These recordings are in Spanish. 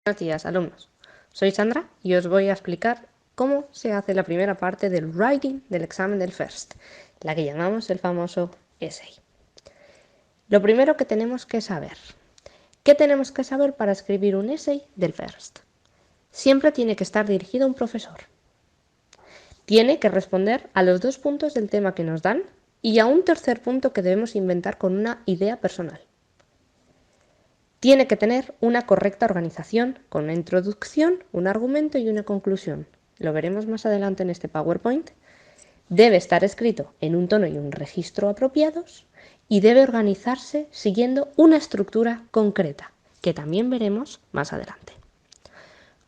Buenos días, alumnos. Soy Sandra y os voy a explicar cómo se hace la primera parte del writing del examen del FIRST, la que llamamos el famoso essay. Lo primero que tenemos que saber. ¿Qué tenemos que saber para escribir un essay del FIRST? Siempre tiene que estar dirigido a un profesor. Tiene que responder a los 2 puntos del tema que nos dan y a un tercer punto que debemos inventar con una idea personal. Tiene que tener una correcta organización, con una introducción, un argumento y una conclusión. Lo veremos más adelante en este PowerPoint. Debe estar escrito en un tono y un registro apropiados y debe organizarse siguiendo una estructura concreta, que también veremos más adelante.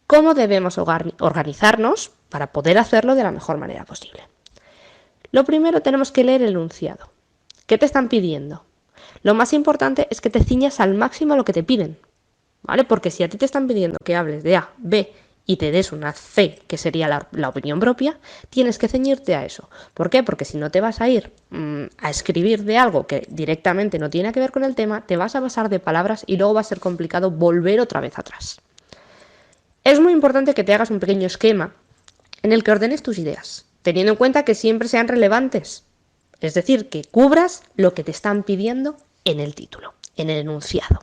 ¿Cómo debemos organizarnos para poder hacerlo de la mejor manera posible? Lo primero, tenemos que leer el enunciado. ¿Qué te están pidiendo? Lo más importante es que te ciñas al máximo a lo que te piden, ¿vale? Porque si a ti te están pidiendo que hables de A, B y te des una C, que sería la opinión propia, tienes que ceñirte a eso. ¿Por qué? Porque si no te vas a ir a escribir de algo que directamente no tiene que ver con el tema, te vas a pasar de palabras y luego va a ser complicado volver otra vez atrás. Es muy importante que te hagas un pequeño esquema en el que ordenes tus ideas, teniendo en cuenta que siempre sean relevantes. Es decir, que cubras lo que te están pidiendo en el título, en el enunciado.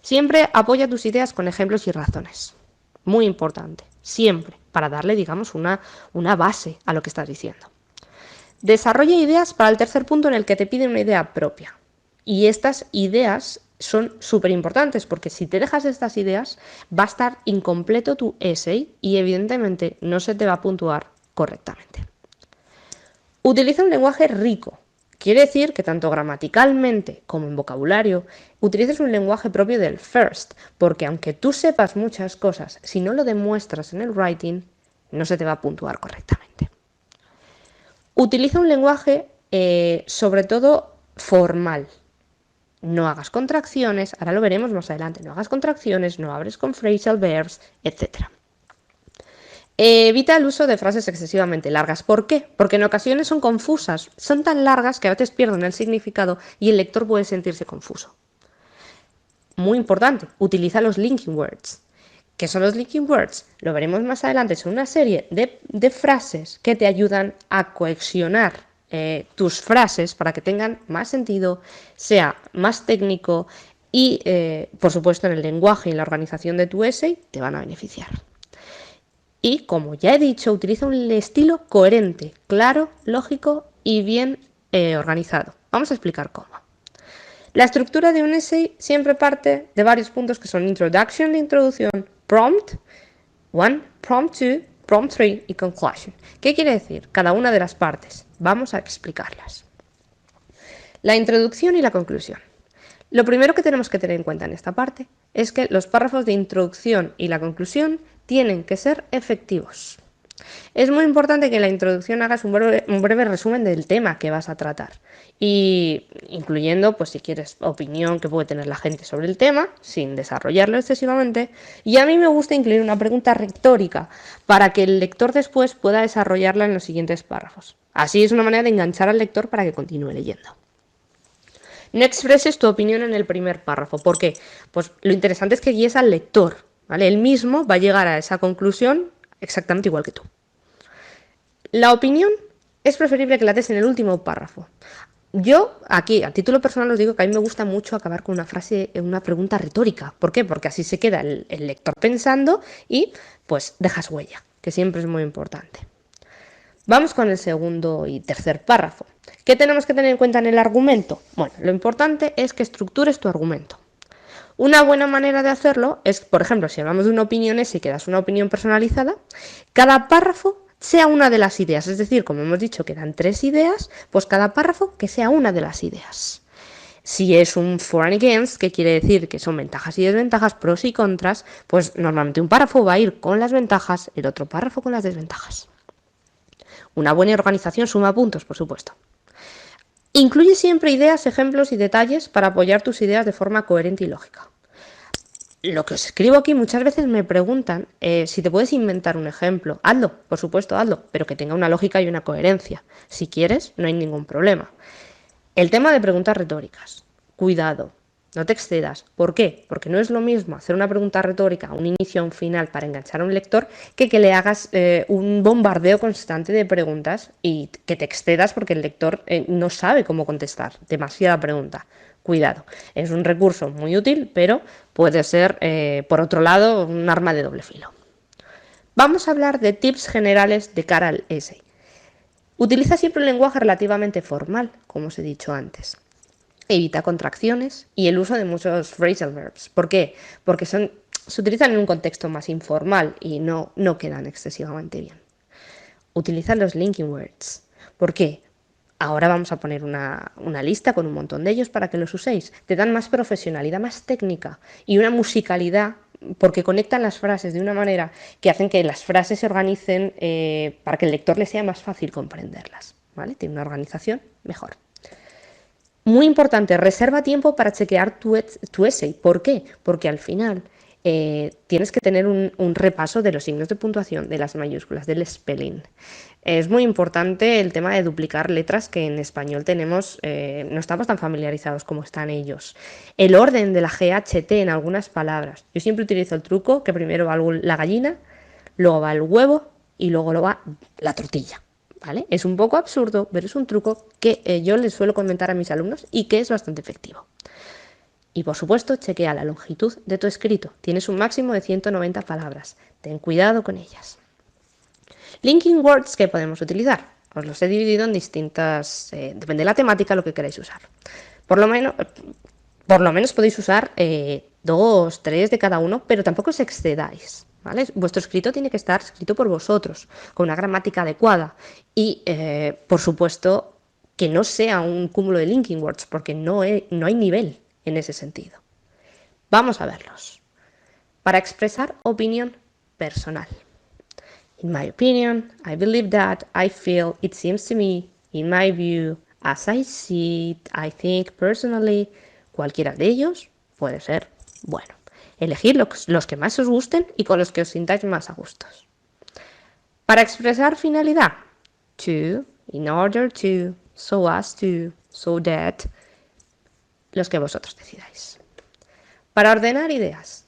Siempre apoya tus ideas con ejemplos y razones. Muy importante, siempre, para darle, digamos, una base a lo que estás diciendo. Desarrolla ideas para el tercer punto en el que te piden una idea propia. Y estas ideas son súper importantes porque si te dejas estas ideas va a estar incompleto tu essay y evidentemente no se te va a puntuar correctamente. Utiliza un lenguaje rico. Quiere decir que tanto gramaticalmente como en vocabulario utilices un lenguaje propio del FIRST, porque aunque tú sepas muchas cosas, si no lo demuestras en el writing, no se te va a puntuar correctamente. Utiliza un lenguaje sobre todo formal. No hagas contracciones, ahora lo veremos más adelante, no hagas contracciones, no hables con phrasal verbs, etc. Evita el uso de frases excesivamente largas. ¿Por qué? Porque en ocasiones son confusas, son tan largas que a veces pierden el significado y el lector puede sentirse confuso. Muy importante, utiliza los linking words. ¿Qué son los linking words? Lo veremos más adelante, son una serie de frases que te ayudan a cohesionar tus frases para que tengan más sentido, sea más técnico y, por supuesto, en el lenguaje y la organización de tu essay te van a beneficiar. Y, como ya he dicho, utiliza un estilo coherente, claro, lógico y bien organizado. Vamos a explicar cómo. La estructura de un essay siempre parte de varios puntos que son introduction, introducción, prompt 1, prompt 2, prompt 3 y conclusion. ¿Qué quiere decir? Cada una de las partes. Vamos a explicarlas. La introducción y la conclusión. Lo primero que tenemos que tener en cuenta en esta parte es que los párrafos de introducción y la conclusión tienen que ser efectivos. Es muy importante que en la introducción hagas un breve resumen del tema que vas a tratar y incluyendo, pues si quieres, opinión que puede tener la gente sobre el tema sin desarrollarlo excesivamente. Y a mí me gusta incluir una pregunta retórica para que el lector después pueda desarrollarla en los siguientes párrafos. Así es una manera de enganchar al lector para que continúe leyendo. No expreses tu opinión en el primer párrafo. ¿Por qué? Pues lo interesante es que guíes al lector, ¿vale? Él mismo va a llegar a esa conclusión exactamente igual que tú. La opinión es preferible que la des en el último párrafo. Yo, aquí, a título personal, os digo que a mí me gusta mucho acabar con una frase, una pregunta retórica. ¿Por qué? Porque así se queda el lector pensando y, pues, dejas huella, que siempre es muy importante. Vamos con el segundo y tercer párrafo. ¿Qué tenemos que tener en cuenta en el argumento? Bueno, lo importante es que estructures tu argumento. Una buena manera de hacerlo es, por ejemplo, si hablamos de una opinión y que das una opinión personalizada, cada párrafo sea una de las ideas. Es decir, como hemos dicho que dan 3 ideas, pues cada párrafo que sea una de las ideas. Si es un for and against, que quiere decir que son ventajas y desventajas, pros y contras, pues normalmente un párrafo va a ir con las ventajas, el otro párrafo con las desventajas. Una buena organización suma puntos, por supuesto. Incluye siempre ideas, ejemplos y detalles para apoyar tus ideas de forma coherente y lógica. Lo que os escribo aquí muchas veces me preguntan si te puedes inventar un ejemplo. Hazlo, por supuesto, hazlo, pero que tenga una lógica y una coherencia. Si quieres, no hay ningún problema. El tema de preguntas retóricas. Cuidado. no te excedas. ¿Por qué? Porque no es lo mismo hacer una pregunta retórica, un inicio o un final para enganchar a un lector, que le hagas un bombardeo constante de preguntas y que te excedas porque el lector no sabe cómo contestar. Demasiada pregunta. Cuidado. Es un recurso muy útil, pero puede ser, por otro lado, un arma de doble filo. Vamos a hablar de tips generales de cara al essay. Utiliza siempre un lenguaje relativamente formal, como os he dicho antes. Evita contracciones y el uso de muchos phrasal verbs. ¿Por qué? Porque se utilizan en un contexto más informal y no quedan excesivamente bien. Utiliza los linking words. ¿Por qué? Ahora vamos a poner una lista con un montón de ellos para que los uséis. Te dan más profesionalidad, más técnica y una musicalidad porque conectan las frases de una manera que hacen que las frases se organicen para que el lector le sea más fácil comprenderlas. ¿Vale? Tiene una organización mejor. Muy importante, reserva tiempo para chequear tu essay. ¿Por qué? Porque al final tienes que tener un repaso de los signos de puntuación, de las mayúsculas, del spelling. Es muy importante el tema de duplicar letras que en español tenemos, no estamos tan familiarizados como están ellos. El orden de la GHT en algunas palabras. Yo siempre utilizo el truco que primero va la gallina, luego va el huevo y luego va la tortilla. ¿Vale? Es un poco absurdo, pero es un truco que yo les suelo comentar a mis alumnos y que es bastante efectivo. Y por supuesto, chequea la longitud de tu escrito. Tienes un máximo de 190 palabras. Ten cuidado con ellas. Linking words que podemos utilizar. Os los he dividido en distintas... depende de la temática lo que queráis usar. Por lo menos podéis usar 2, 3 de cada uno, pero tampoco os excedáis. ¿Vale? Vuestro escrito tiene que estar escrito por vosotros, con una gramática adecuada y, por supuesto, que no sea un cúmulo de linking words, porque no hay nivel en ese sentido. Vamos a verlos. Para expresar opinión personal. In my opinion, I believe that, I feel, it seems to me, in my view, as I see it, I think personally. Cualquiera de ellos puede ser bueno. Elegid los que más os gusten y con los que os sintáis más a gustos. Para expresar finalidad, to, in order to, so as to, so that, los que vosotros decidáis. Para ordenar ideas,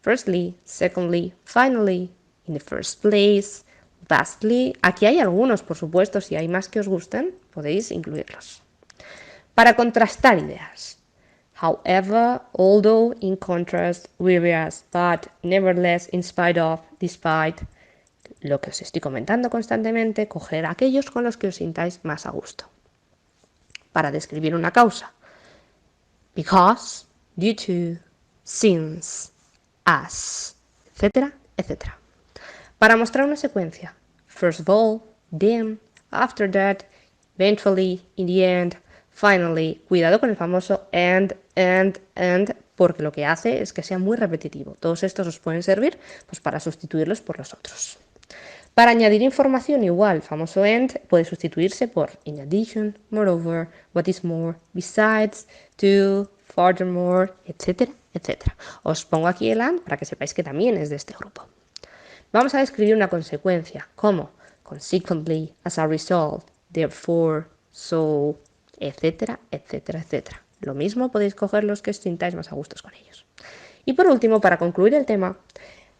firstly, secondly, finally, in the first place, lastly. Aquí hay algunos, por supuesto, si hay más que os gusten, podéis incluirlos. Para contrastar ideas, however, although, in contrast, whereas, but, nevertheless, in spite of, despite. Lo que os estoy comentando constantemente, coger aquellos con los que os sintáis más a gusto. Para describir una causa, because, due to, since, as, etcétera, etcétera. Para mostrar una secuencia, first of all, then, after that, eventually, in the end, finally. Cuidado con el famoso and, porque lo que hace es que sea muy repetitivo. Todos estos os pueden servir pues, para sustituirlos por los otros. Para añadir información igual, famoso and puede sustituirse por in addition, moreover, what is more, besides, to, furthermore, etcétera, etcétera. Os pongo aquí el and para que sepáis que también es de este grupo. Vamos a describir una consecuencia, como consequently, as a result, therefore, so, etcétera, etcétera, etcétera. Lo mismo podéis coger los que os sintáis más a gustos con ellos. Y por último, para concluir el tema,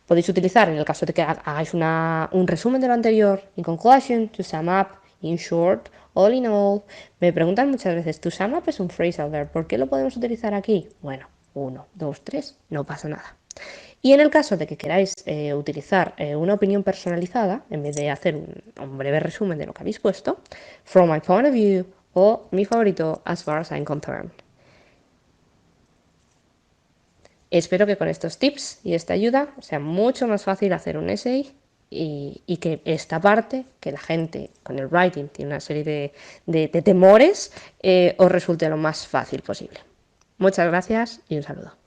podéis utilizar, en el caso de que hagáis un resumen de lo anterior, in conclusion, to sum up, in short, all in all. Me preguntan muchas veces, to sum up es un phrasal verb, ¿por qué lo podemos utilizar aquí? Bueno, 1, 2, 3, no pasa nada. Y en el caso de que queráis utilizar una opinión personalizada, en vez de hacer un breve resumen de lo que habéis puesto, from my point of view o mi favorito, as far as I'm concerned. Espero que con estos tips y esta ayuda sea mucho más fácil hacer un essay y que esta parte, que la gente con el writing tiene una serie de temores, os resulte lo más fácil posible. Muchas gracias y un saludo.